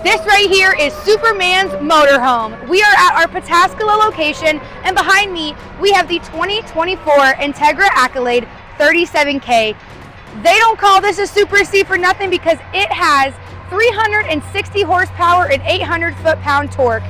This right here is Superman's Motorhome. We are at our Pataskala location, and behind me, we have the 2024 ENTEGRA Accolade 37K. They don't call this a Super C for nothing because it has 360 horsepower and 800 foot-pound torque.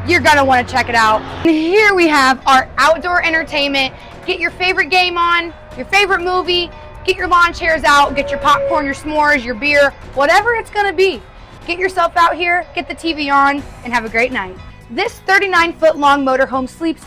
You're gonna wanna check it out. And here we have our outdoor entertainment. Get your favorite game on, your favorite movie, get your lawn chairs out, get your popcorn, your s'mores, your beer, whatever it's gonna be. Get yourself out here, get the TV on, and have a great night. This 39-foot-long motorhome sleeps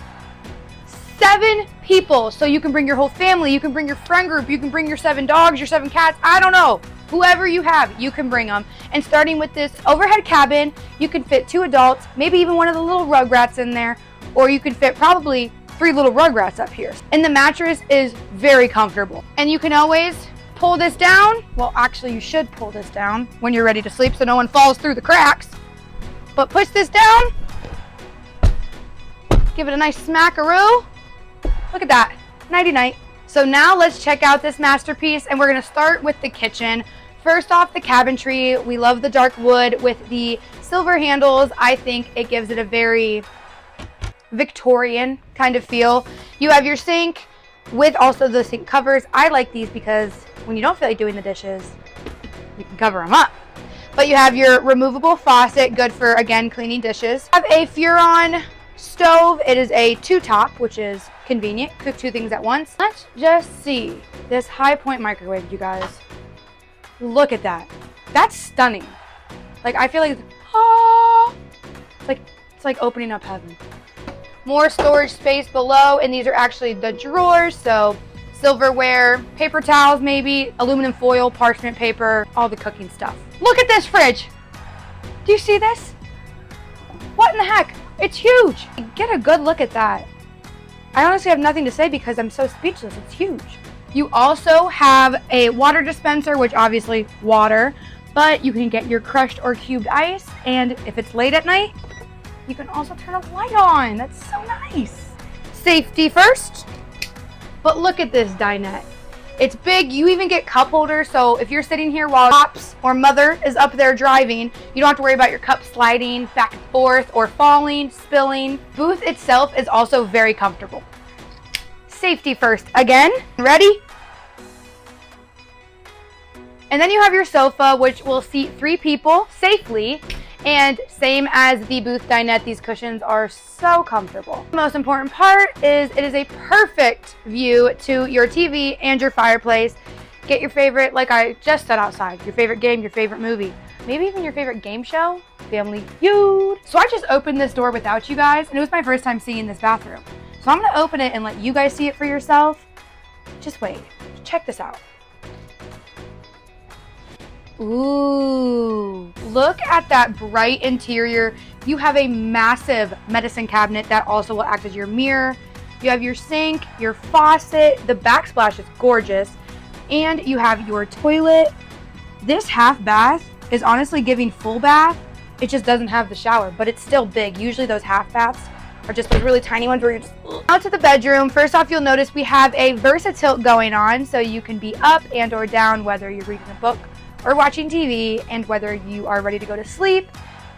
7 people, so you can bring your whole family, you can bring your friend group, you can bring your 7 dogs, your 7 cats, I don't know. Whoever you have, you can bring them. And starting with this overhead cabin, you can fit 2 adults, maybe even one of the little rugrats in there, or you can fit probably 3 little rugrats up here. And the mattress is very comfortable. And you can always pull this down. Well, actually you should pull this down when you're ready to sleep so no one falls through the cracks. But push this down, give it a nice smackaroo. Look at that, nighty night. So now let's check out this masterpiece, and we're gonna start with the kitchen. First off, the cabinetry. We love the dark wood with the silver handles. I think it gives it a very Victorian kind of feel. You have your sink with also the sink covers. I like these because when you don't feel like doing the dishes, you can cover them up. But you have your removable faucet, good for, again, cleaning dishes. You have a Furon stove. It is a 2-top, which is convenient. Cook 2 things at once. Let's just see this high point microwave, you guys. Look at that. That's stunning. Like, I feel like, oh, it's like opening up heaven. More storage space below, and these are actually the drawers, so silverware, paper towels maybe, aluminum foil, parchment paper, all the cooking stuff. Look at this fridge. Do you see this? What in the heck? It's huge. Get a good look at that. I honestly have nothing to say because I'm so speechless. It's huge. You also have a water dispenser, which obviously water, but you can get your crushed or cubed ice, and if it's late at night, you can also turn a light on. That's so nice. Safety first. But look at this dinette. It's big. You even get cup holders, so if you're sitting here while pops or mother is up there driving, you don't have to worry about your cup sliding back and forth or falling, spilling. Booth itself is also very comfortable. Safety first again. Ready? And then you have your sofa, which will seat 3 people safely. And same as the booth dinette, these cushions are so comfortable. The most important part is it is a perfect view to your TV and your fireplace. Get your favorite, like I just said outside, your favorite game, your favorite movie, maybe even your favorite game show, Family Feud. So I just opened this door without you guys, and it was my first time seeing this bathroom. So I'm gonna open it and let you guys see it for yourself. Just wait, check this out. Ooh, look at that bright interior. You have a massive medicine cabinet that also will act as your mirror. You have your sink, your faucet, the backsplash is gorgeous, and you have your toilet. This half bath is honestly giving full bath. It just doesn't have the shower, but it's still big. Usually those half baths are just those really tiny ones where you're just... Out to the bedroom. First off, you'll notice we have a VersaTilt going on, so you can be up and or down whether you're reading a book or watching TV, and whether you are ready to go to sleep.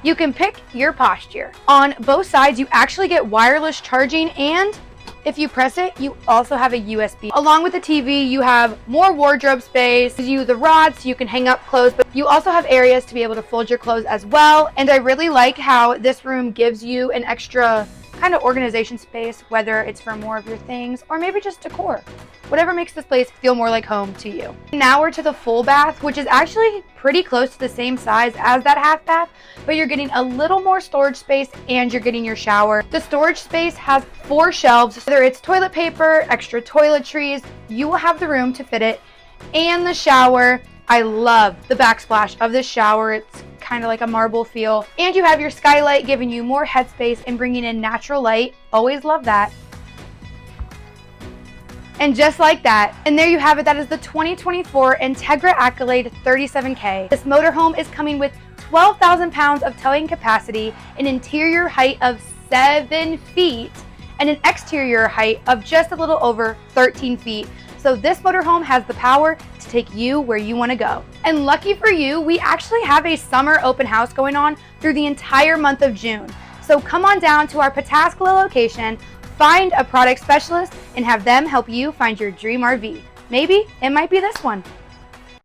You can pick your posture. On both sides, you actually get wireless charging, and if you press it, you also have a USB. Along with the TV, you have more wardrobe space. You the rods so you can hang up clothes, but you also have areas to be able to fold your clothes as well. And I really like how this room gives you an extra kind of organization space, whether it's for more of your things or maybe just decor. Whatever makes this place feel more like home to you. Now we're to the full bath, which is actually pretty close to the same size as that half bath, but you're getting a little more storage space and you're getting your shower. The storage space has 4 shelves, whether it's toilet paper, extra toiletries, you will have the room to fit it, and the shower. I love the backsplash of this shower. It's kind of like a marble feel. And you have your skylight giving you more headspace and bringing in natural light. Always love that. And just like that, and there you have it, that is the 2024 ENTEGRA Accolade 37K. This motorhome is coming with 12,000 pounds of towing capacity, an interior height of 7 feet, and an exterior height of just a little over 13 feet. So this motorhome has the power to take you where you want to go. And lucky for you, we actually have a summer open house going on through the entire month of June. So come on down to our Pataskala location, find a product specialist, and have them help you find your dream RV. Maybe it might be this one.